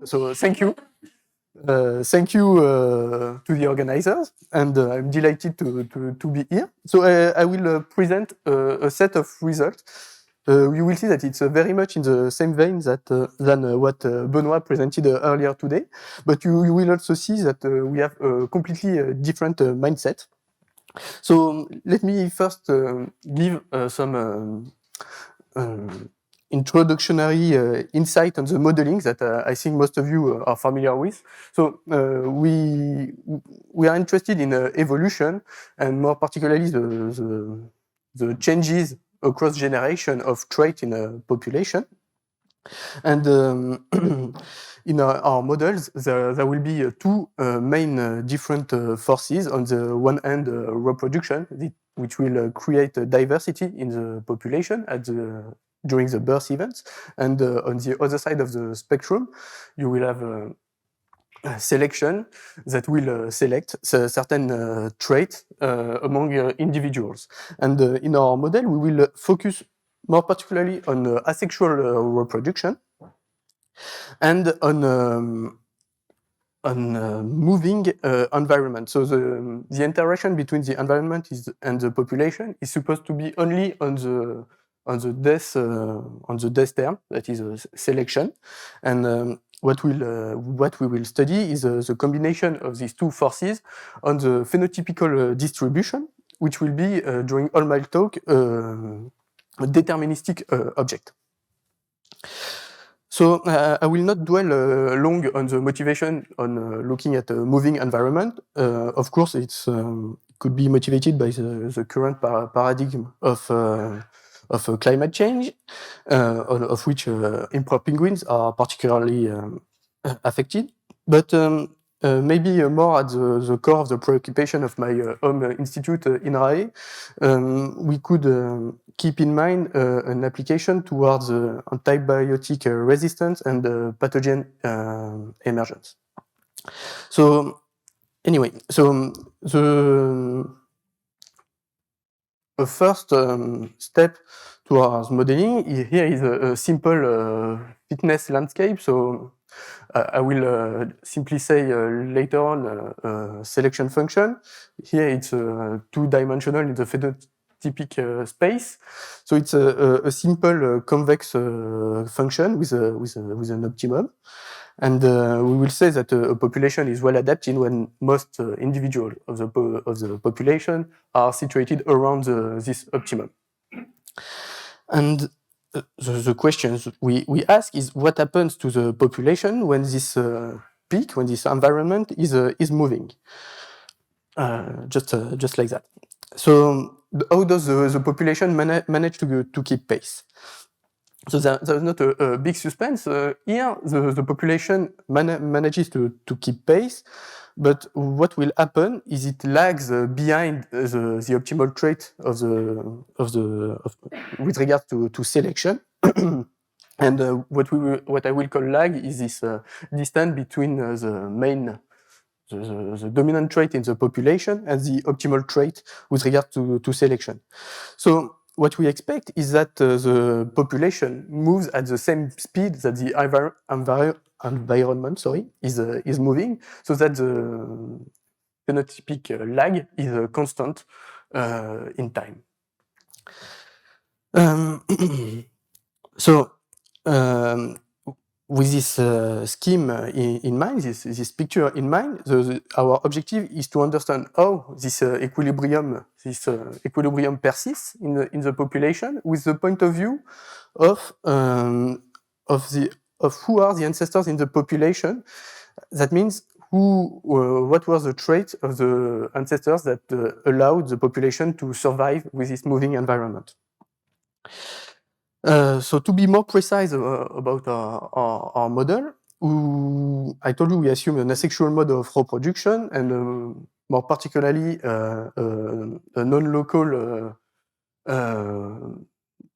So thank you. Thank you to the organizers, and I'm delighted to be here. So I will present a set of results. You will see that it's very much in the same vein than what Benoit presented earlier today, but you will also see that we have a completely different mindset. So let me first give some introductory insight on the modeling that I think most of you are familiar with. So we are interested in evolution, and more particularly the changes across generation of trait in a population. And in our models, there will be two main different forces. On the one hand, reproduction, which will create diversity in the population during the birth events. And on the other side of the spectrum, you will have selection that will select certain traits among individuals. And in our model, we will focus more particularly on asexual reproduction and on moving environment. So the interaction between the environment and the population is supposed to be only on the death term, that is selection. And what we will study is the combination of these two forces on the phenotypical distribution, which will be during all my talk a deterministic object. So I will not dwell long on the motivation on looking at a moving environment. Of course, it could be motivated by the current paradigm of climate change, of which emperor penguins are particularly affected. But maybe more at the core of the preoccupation of my home institute in RAE, we could keep in mind an application towards antibiotic resistance and pathogen emergence. So anyway, so the first step towards modeling here is a simple fitness landscape. So I will simply say later on selection function. Here it's two-dimensional in the phenotypic space. So it's a simple convex function with an optimum. And we will say that a population is well adapted when most individuals of the population are situated around this optimum. And the questions we ask is what happens to the population when this peak, when this environment is moving, just like that. So how does the population manage to keep pace? So there's not a big suspense. Here, the population manages to keep pace, but what will happen is it lags behind the optimal trait with regard to selection. And what I will call lag is this distance between the dominant trait in the population and the optimal trait with regard to selection. So what we expect is that the population moves at the same speed that the environment is moving, so that the phenotypic lag is constant in time. So with this scheme in mind, this picture in mind, our objective is to understand how this equilibrium persists in the population, with the point of view of who are the ancestors in the population. That means what were the traits of the ancestors that allowed the population to survive with this moving environment. So to be more precise about our model, I told you we assume an asexual mode of reproduction, and more particularly a non-local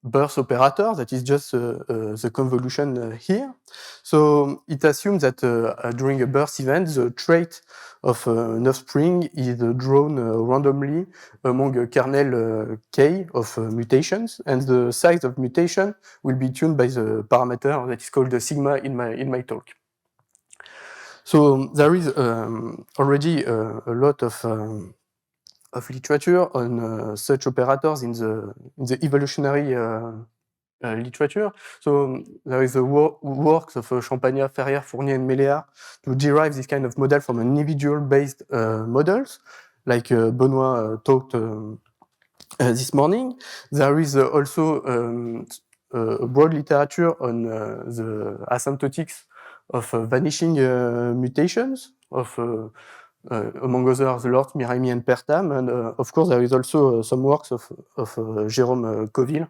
birth operator, that is just the convolution here. So it assumes that during a birth event, the trait of an offspring is drawn randomly among a kernel K of mutations, and the size of mutation will be tuned by the parameter that is called the sigma in my talk. So there is already a lot of literature on such operators in the evolutionary literature. So there is a works of Champagnat, Ferrière, Fournier, and Méléard to derive this kind of model from an individual-based models, like Benoit talked this morning. There is also a broad literature on the asymptotics of vanishing mutations of among others, Lort, Miraimi, and Pertam, and of course there is also some works of Jérôme Coville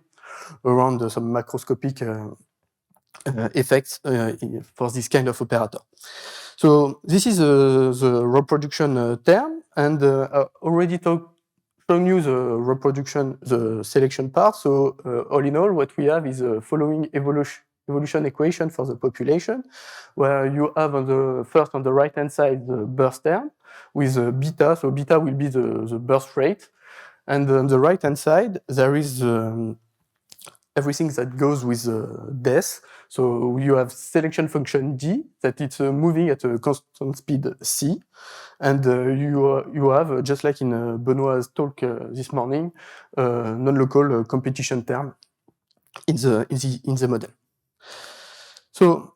around some macroscopic effects for this kind of operator. So this is the reproduction term, and already shown you the reproduction, the selection part. So all in all, what we have is the following evolution equation for the population, where you have on the right-hand side the birth term with beta. So beta will be the birth rate, and on the right-hand side there is everything that goes with death. So you have selection function D, that it's moving at a constant speed C. And you have, just like in Benoit's talk this morning, non-local competition term in the model. So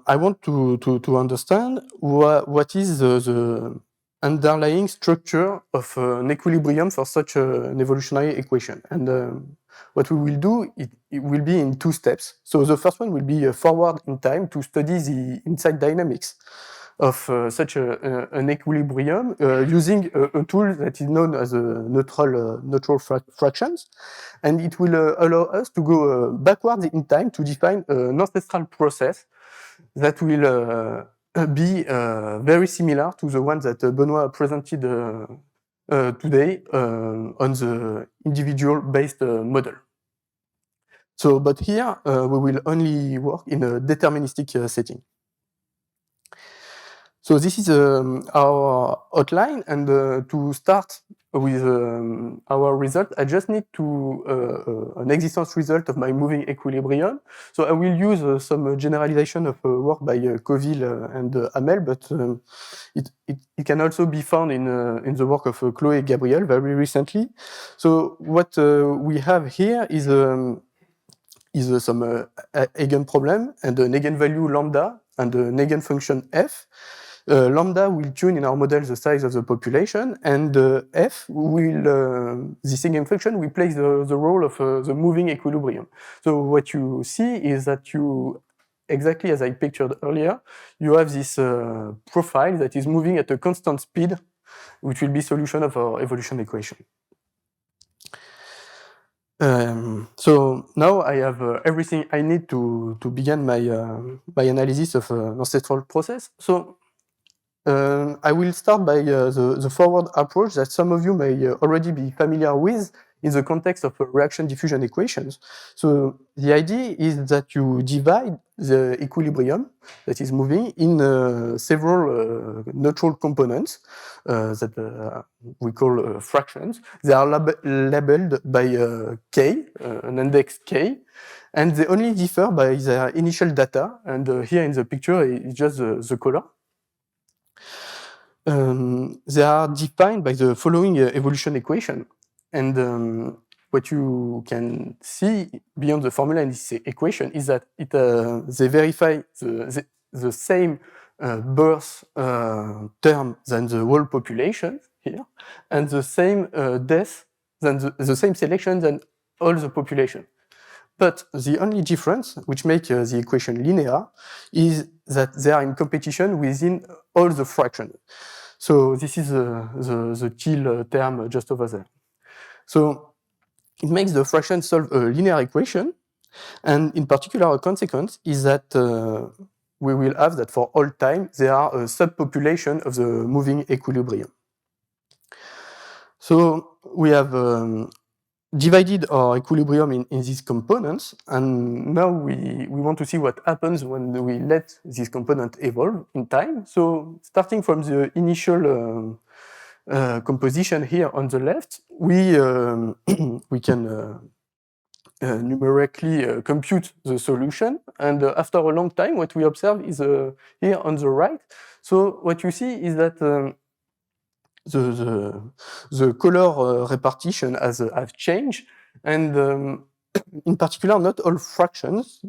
I want to understand what is the underlying structure of an equilibrium for such an evolutionary equation. And what we will do, it will be in two steps. So the first one will be forward in time to study the inside dynamics of such an equilibrium using a tool that is known as neutral fractions. And it will allow us to go backwards in time to define an ancestral process that will be very similar to the one that Benoit presented today on the individual-based model. So, but here we will only work in a deterministic setting. So this is our outline, and to start with our result, I just need an existence result of my moving equilibrium. So I will use some generalization of work by Coville and Hamel, but it can also be found in the work of Chloé Gabriel very recently. So what we have here is some eigenproblem and an eigenvalue lambda and an eigenfunction f. Lambda will tune in our model the size of the population, and f will, this eigenfunction will play the role of the moving equilibrium. So what you see is that you, exactly as I pictured earlier, you have this profile that is moving at a constant speed, which will be solution of our evolution equation. So now I have everything I need to begin my analysis of an ancestral process. So I will start by the forward approach that some of you may already be familiar with in the context of reaction diffusion equations. So the idea is that you divide the equilibrium that is moving in several neutral components that we call fractions. They are labeled by k, an index k, and they only differ by their initial data. And here in the picture, it's just the color. They are defined by the following evolution equation. And what you can see beyond the formula in this equation is that they verify the same birth term than the whole population here, and the same death than the same selection than all the population. But the only difference, which makes the equation linear, is that they are in competition within all the fractions. So this is the TIL term just over there. So it makes the fraction solve a linear equation, and in particular, a consequence is that we will have that for all time, there are a subpopulation of the moving equilibrium. So we have divided our equilibrium in these components, and now we want to see what happens when we let this component evolve in time. So starting from the initial composition here on the left, we can numerically compute the solution. And after a long time, what we observe is here on the right. So what you see is that the color repartition has changed, and in particular, not all fractions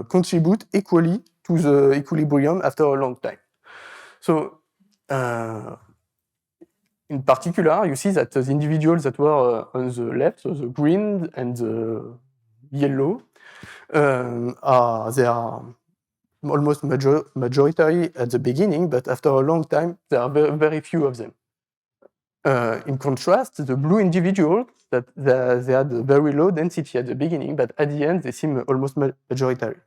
contribute equally to the equilibrium after a long time. So in particular, you see that the individuals that were on the left, so the green and the yellow, they are almost majority at the beginning, but after a long time, there are very, very few of them. In contrast, the blue individuals, that they had a very low density at the beginning, but at the end, they seem almost majoritary.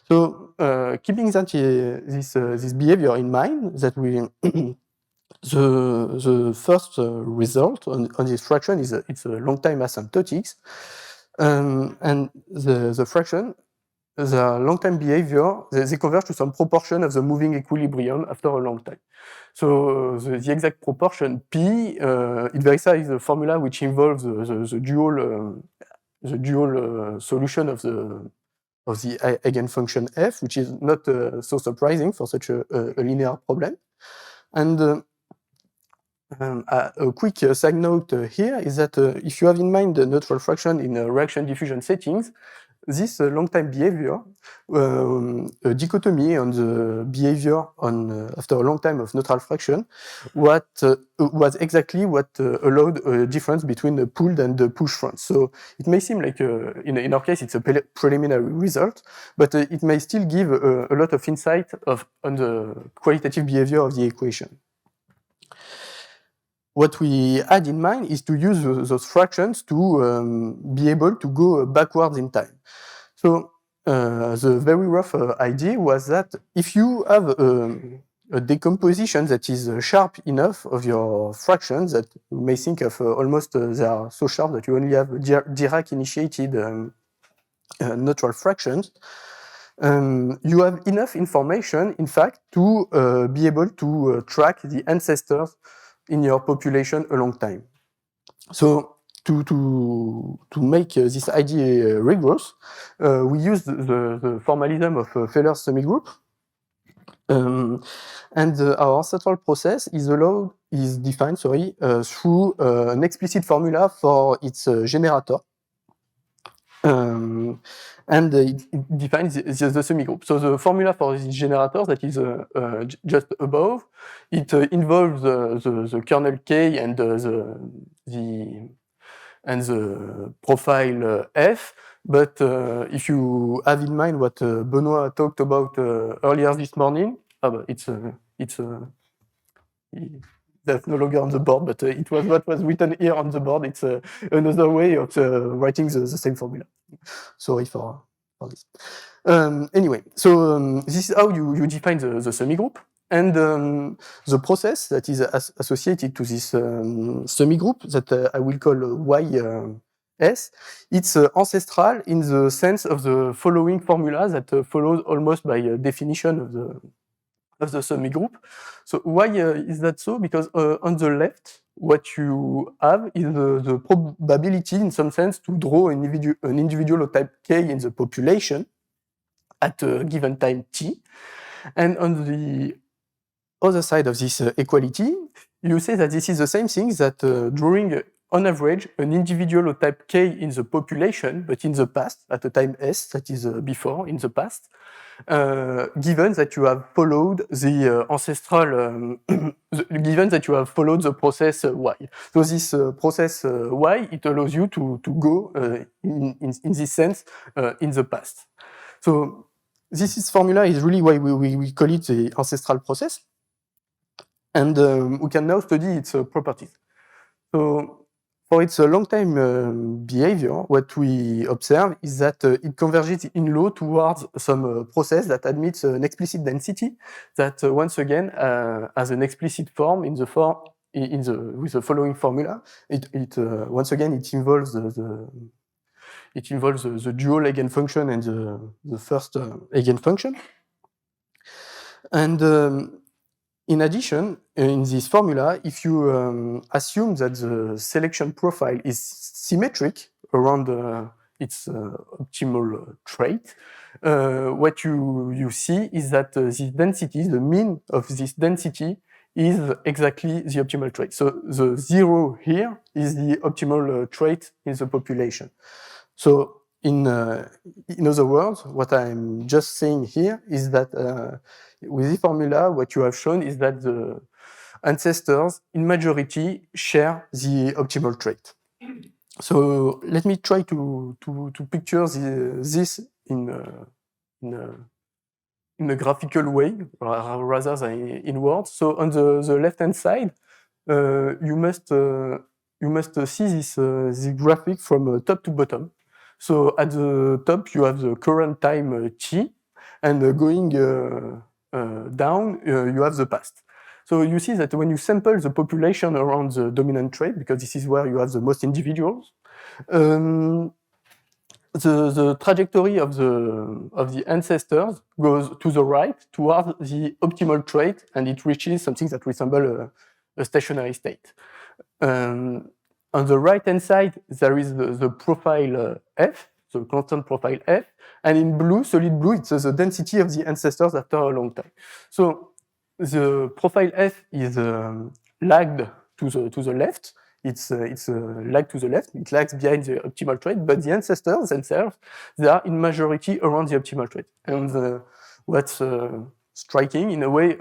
So keeping that this behavior in mind, that we the first result on this fraction is it's a long time asymptotics, and the fraction, the long time behavior, they converge to some proportion of the moving equilibrium after a long time. So the exact proportion P, it verifies the formula which involves the dual solution of the eigenfunction f, which is not so surprising for such a linear problem. And a quick side note here is that if you have in mind the neutral fraction in reaction diffusion settings, this long time behavior, a dichotomy on the behavior on after a long time of neutral fraction, what was exactly what allowed a difference between the pulled and the push front. So it may seem like in our case it's a preliminary result, but it may still give a lot of insight on the qualitative behavior of the equation. What we had in mind is to use those fractions to be able to go backwards in time. So the very rough idea was that if you have a decomposition that is sharp enough of your fractions, that you may think of almost they are so sharp that you only have Dirac-initiated neutral fractions, you have enough information, in fact, to be able to track the ancestors in your population a long time. So to make this idea rigorous, we use the formalism of Fellers semigroup, and our ancestral process is defined through an explicit formula for its generator. And it defines the semigroup. So the formula for this generator that is just above, it involves the kernel K and the profile F. But if you have in mind what Benoit talked about earlier this morning, that's no longer on the board, but it was what was written here on the board. It's another way of writing the same formula. Sorry for this. Anyway, so this is how you define the semigroup. And the process that is associated to this semigroup, that I will call YS, it's ancestral in the sense of the following formula that follows almost by definition of the semigroup. So why is that so? Because on the left, what you have is the probability, in some sense, to draw an individual of type K in the population at a given time t. And on the other side of this equality, you say that this is the same thing that drawing, on average, an individual of type K in the population, but in the past, at a time S, that is before, in the past, given that you have followed the ancestral, given that you have followed the process Y. So this process Y, it allows you to go in this sense in the past. So this formula is really why we call it the ancestral process. And we can now study its properties. So for its long-time behavior, what we observe is that it converges in law towards some process that admits an explicit density that once again has an explicit form with the following formula. Once again it involves the dual eigenfunction and the first eigenfunction. And in addition, in this formula, if you assume that the selection profile is symmetric around its optimal trait, what you see is that this density, the mean of this density, is exactly the optimal trait. So the 0 here is the optimal trait in the population. So in other words, what I'm just saying here is that with the formula, what you have shown is that the ancestors, in majority, share the optimal trait. So let me try to picture this in a graphical way, rather than in words. So on the left-hand side, you must see this graphic from top to bottom. So at the top, you have the current time t, and going down, you have the past. So you see that when you sample the population around the dominant trait, because this is where you have the most individuals, the trajectory of the ancestors goes to the right towards the optimal trait, and it reaches something that resembles a stationary state. On the right-hand side, there is the profile f, the constant profile f, and in blue, solid blue, it's the density of the ancestors after a long time. So the profile f is lagged to the left. It's lag to the left. It lags behind the optimal trait, but the ancestors themselves, they are in majority around the optimal trait. And what's striking in a way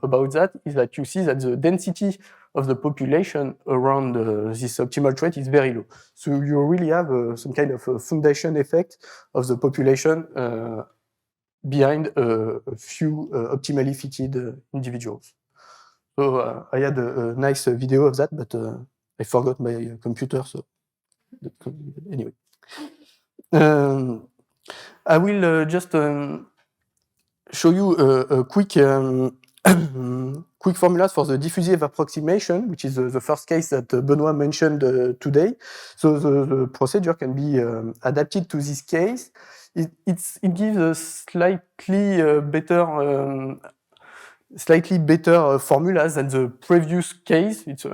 about that is that you see that the density of the population around this optimal trait is very low. So you really have some kind of a foundation effect of the population behind a few optimally fitted individuals. So I had a nice video of that, but I forgot my computer, so anyway. I will just show you a quick quick formulas for the diffusive approximation, which is the first case that Benoit mentioned today. So the procedure can be adapted to this case. It gives a slightly better formulas than the previous case. It's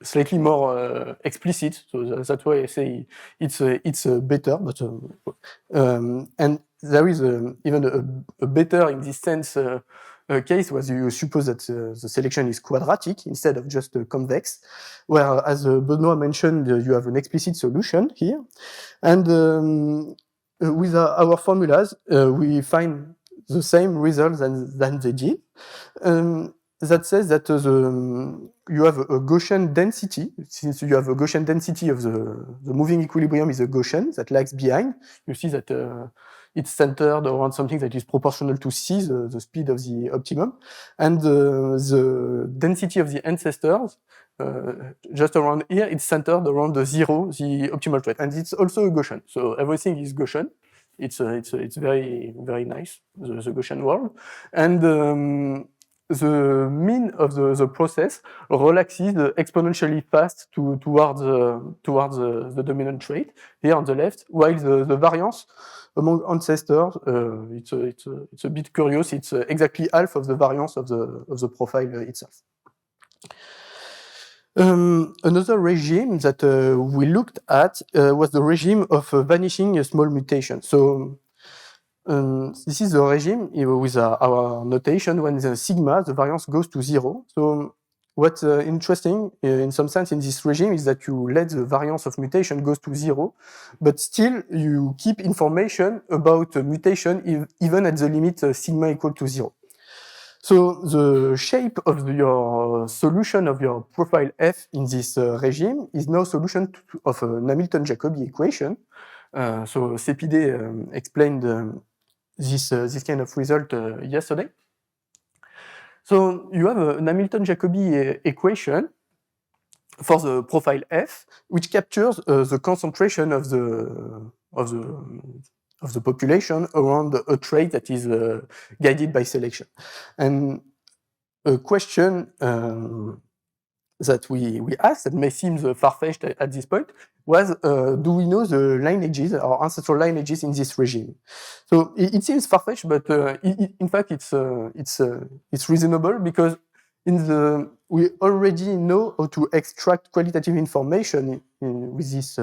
slightly more explicit, so that's why I say it's better. But and there is even a better in this sense case where you suppose that the selection is quadratic instead of just convex, where, as Benoit mentioned, you have an explicit solution here, and with our formulas we find the same results than they did. That says that you have a Gaussian density. Since you have a Gaussian density of the moving equilibrium is a Gaussian that lags behind. You see that it's centered around something that is proportional to c, the speed of the optimum, and the density of the ancestors just around here, it's centered around the 0, the optimal trait, and it's also a Gaussian. So everything is Gaussian. It's very, very nice, the Gaussian world, and the mean of the process relaxes exponentially fast towards the dominant trait here on the left, while the variance among ancestors, it's a bit curious. It's exactly half of the variance of the profile itself. Another regime that we looked at was the regime of vanishing small mutation. So this is the regime with our notation when the sigma, the variance, goes to 0. So what's interesting in some sense in this regime is that you let the variance of mutation goes to 0, but still you keep information about mutation even at the limit sigma equal to 0. So the shape of your solution of your profile f in this regime is now solution of an Hamilton-Jacobi equation. So Sepide explained this kind of result yesterday. So you have an Hamilton-Jacobi equation for the profile f, which captures the concentration of the population around a trait that is guided by selection. And a question that we asked that may seem far-fetched at this point was, do we know the lineages or ancestral lineages in this regime? So it seems far-fetched, but in fact it's reasonable, because in we already know how to extract qualitative information with this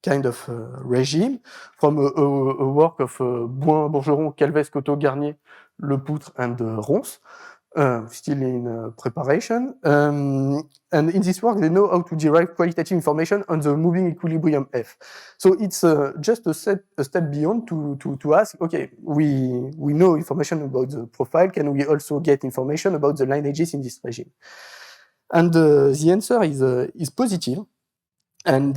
kind of regime from a work of Bouin, Bourgeron, Calvez, Coteau, Garnier, Lepoutre, and Ronce. Still in preparation. And in this work, they know how to derive qualitative information on the moving equilibrium F. So it's just a step beyond to ask, okay, we know information about the profile, can we also get information about the lineages in this regime? And the answer is positive. And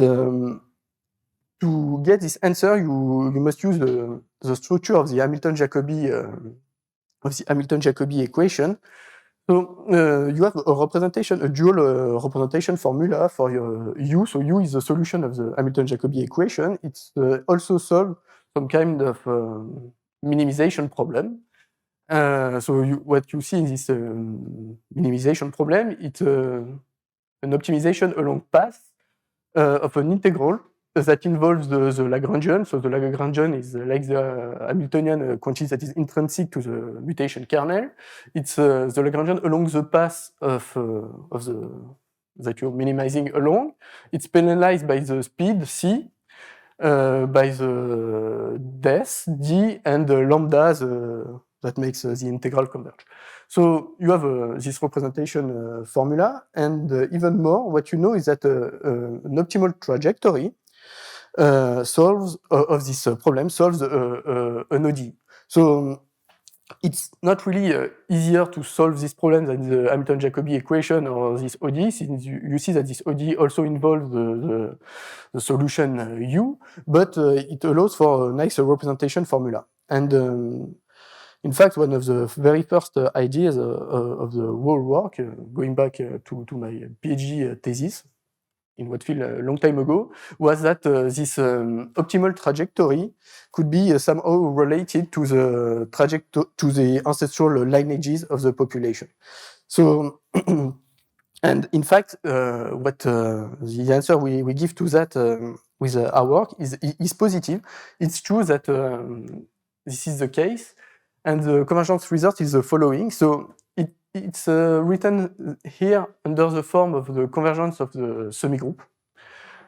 to get this answer, you must use the structure of the Hamilton-Jacobi equation. So you have a dual representation formula for your U. So U is the solution of the Hamilton-Jacobi equation. It's also solve some kind of minimization problem. So what you see in this minimization problem, it's an optimization along path of an integral that involves the Lagrangian. So the Lagrangian is like the Hamiltonian quantity that is intrinsic to the mutation kernel. It's the Lagrangian along the path of the that you're minimizing along. It's penalized by the speed c, by the depth d, and the lambda that makes the integral converge. So you have this representation formula, and even more, what you know is that an optimal trajectory solves of this problem solves an ODE. So it's not really easier to solve this problem than the Hamilton-Jacobi equation or this ODE, since you see that this ODE also involves the solution U, but it allows for a nice representation formula. And in fact, one of the very first ideas of the whole work, going back to my PhD thesis in Wattfield a long time ago, was that this optimal trajectory could be somehow related to the ancestral lineages of the population. So, and in fact, what the answer we give to that with our work is positive. It's true that this is the case, and the convergence result is the following. So it's written here under the form of the convergence of the semigroup.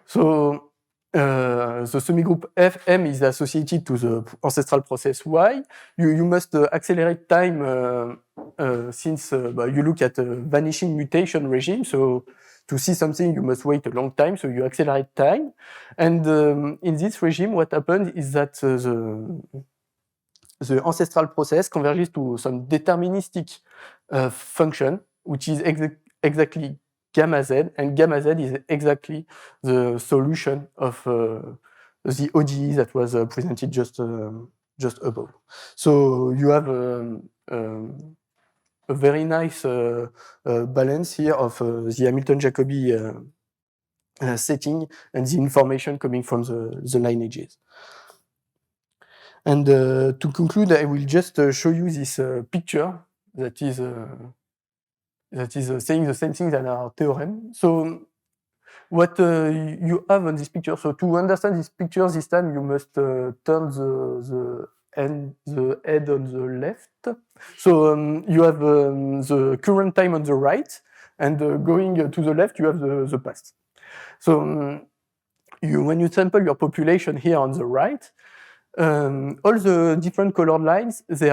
So the semigroup Fm is associated to the ancestral process Y. You must accelerate time since you look at a vanishing mutation regime. So to see something, you must wait a long time. So you accelerate time. And in this regime, what happens is that the ancestral process converges to some deterministic function, which is exactly gamma z, and gamma z is exactly the solution of the ODE that was presented just above. So you have a very nice balance here of the Hamilton-Jacobi setting and the information coming from the lineages. And to conclude, I will just show you this picture that is saying the same thing as our theorem. So what you have on this picture, so to understand this picture this time, you must turn the head on the left. So you have the current time on the right, and going to the left, you have the past. So when you sample your population here on the right, all the different colored lines, they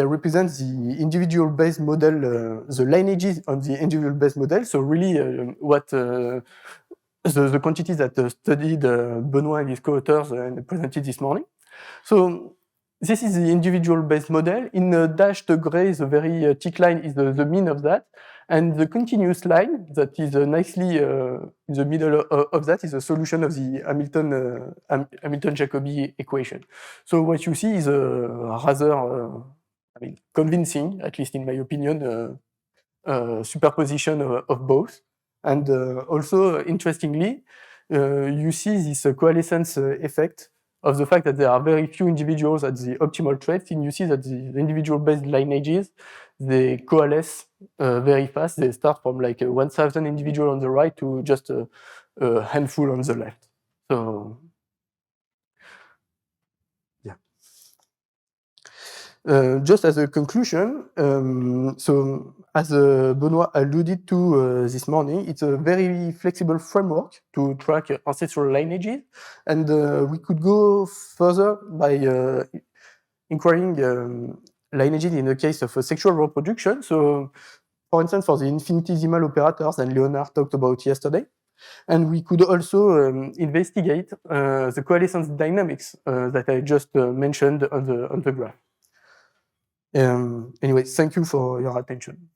represent the individual base model, the lineages on the individual base model. So really what the quantities that studied Benoit and his co-authors and presented this morning. So this is the individual base model. In dashed gray, the very thick line is the mean of that. And the continuous line that is nicely in the middle of that is a solution of the Hamilton-Jacobi equation. So what you see is rather convincing, at least in my opinion, superposition of both. And also, interestingly, you see this coalescence effect of the fact that there are very few individuals at the optimal traits, and you see that the individual-based lineages, they coalesce very fast. They start from like 1,000 individuals on the right to just a handful on the left. So, yeah. Just as a conclusion, so as Benoit alluded to this morning, it's a very flexible framework to track ancestral lineages, and we could go further by inquiring lineages in the case of sexual reproduction. So, for instance, for the infinitesimal operators that Leonard talked about yesterday. And we could also investigate the coalescence dynamics that I just mentioned on the graph. Anyway, thank you for your attention.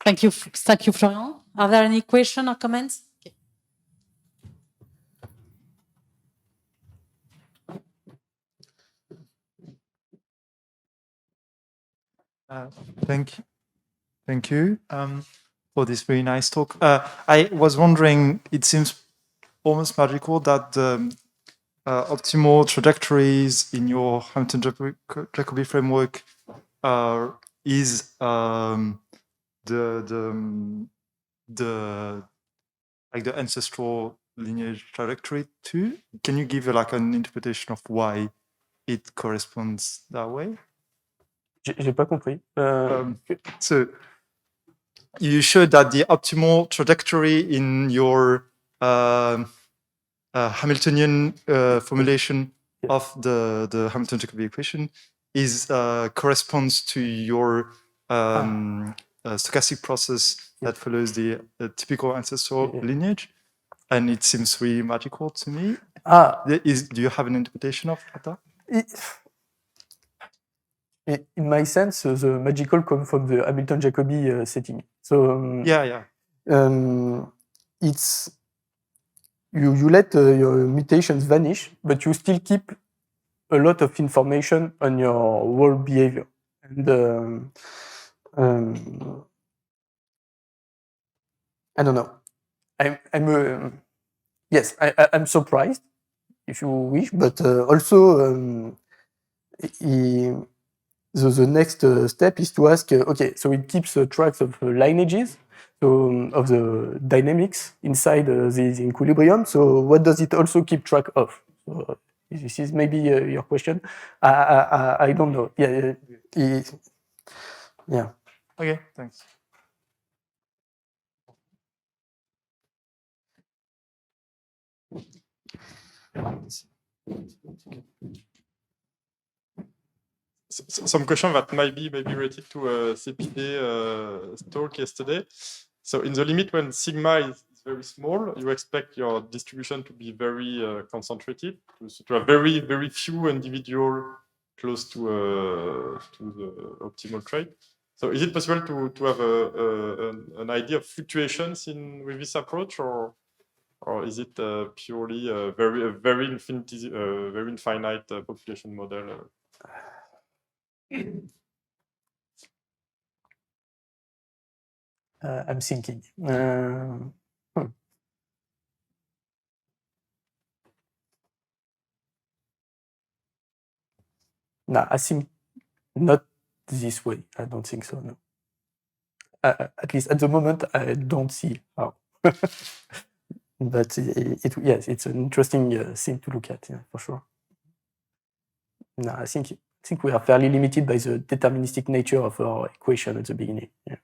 Thank you, Florian. Are there any questions or comments? Okay. Thank you for this very nice talk. I was wondering, it seems almost magical that the optimal trajectories in your Hamilton-Jacobi framework is the ancestral lineage trajectory too. Can you give like an interpretation of why it corresponds that way? J'ai pas compris. So you showed that the optimal trajectory in your Hamiltonian formulation of the Hamilton-Jacobi equation is corresponds to your stochastic process that follows the typical ancestral lineage, and it seems really magical to me. Do you have an interpretation of that? In my sense, the magical comes from the Hamilton-Jacobi setting. So it's you let your mutations vanish, but you still keep a lot of information on your world behavior. And I don't know. I'm surprised, if you wish, but also the next step is to ask, okay, so it keeps tracks of lineages, so of the dynamics inside the equilibrium. So what does it also keep track of? So this is maybe your question. I don't know. Yeah. Okay, thanks. Some question that might be maybe related to CPD talk yesterday. So in the limit when sigma is very small, you expect your distribution to be very concentrated, to have very, very few individual close to the optimal trait. So is it possible to have an idea of fluctuations with this approach, or is it purely a very infinite population model? I'm thinking. No, I think not this way. I don't think so, no. At least at the moment, I don't see how. But yes, it's an interesting thing to look at, yeah, for sure. No, I think we are fairly limited by the deterministic nature of our equation at the beginning. Yeah.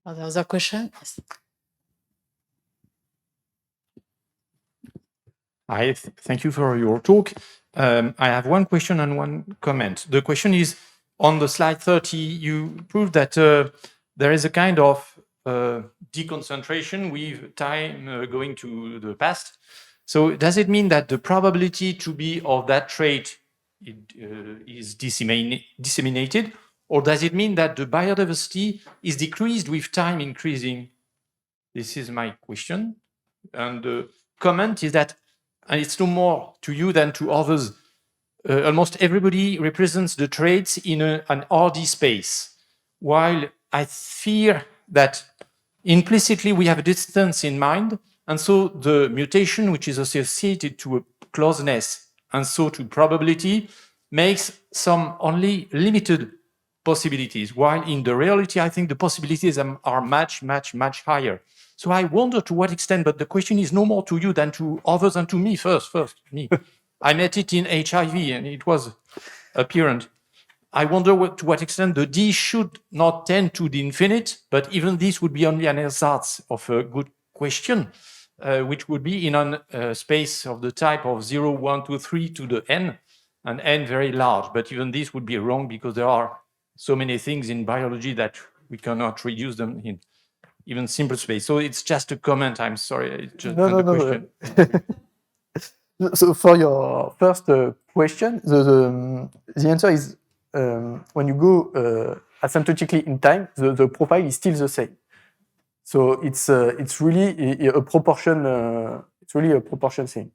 Other question? Yes. Hi, thank you for your talk. I have one question and one comment. The question is, on the slide 30, you proved that there is a kind of deconcentration with time going to the past. So does it mean that the probability to be of that trait is disseminated, or does it mean that the biodiversity is decreased with time increasing? This is my question. And the comment is that, and it's no more to you than to others, almost everybody represents the traits in an RD space, while I fear that implicitly we have a distance in mind, and so the mutation which is associated to a closeness and so to probability makes some only limited possibilities, while in the reality, I think the possibilities are much, much, much higher. So I wonder to what extent, but the question is no more to you than to others and to me first, me. I met it in HIV and it was apparent. I wonder to what extent the D should not tend to the infinite, but even this would be only an ersatz of a good question, which would be in a space of the type of 0, 1, 2, 3 to the n, and n very large. But even this would be wrong because there are so many things in biology that we cannot reduce them in even simple space. So it's just a comment. I'm sorry. It's just No, the no, question. So for your first question, the answer is when you go asymptotically in time, the profile is still the same. So it's really a proportion. It's really a proportion thing.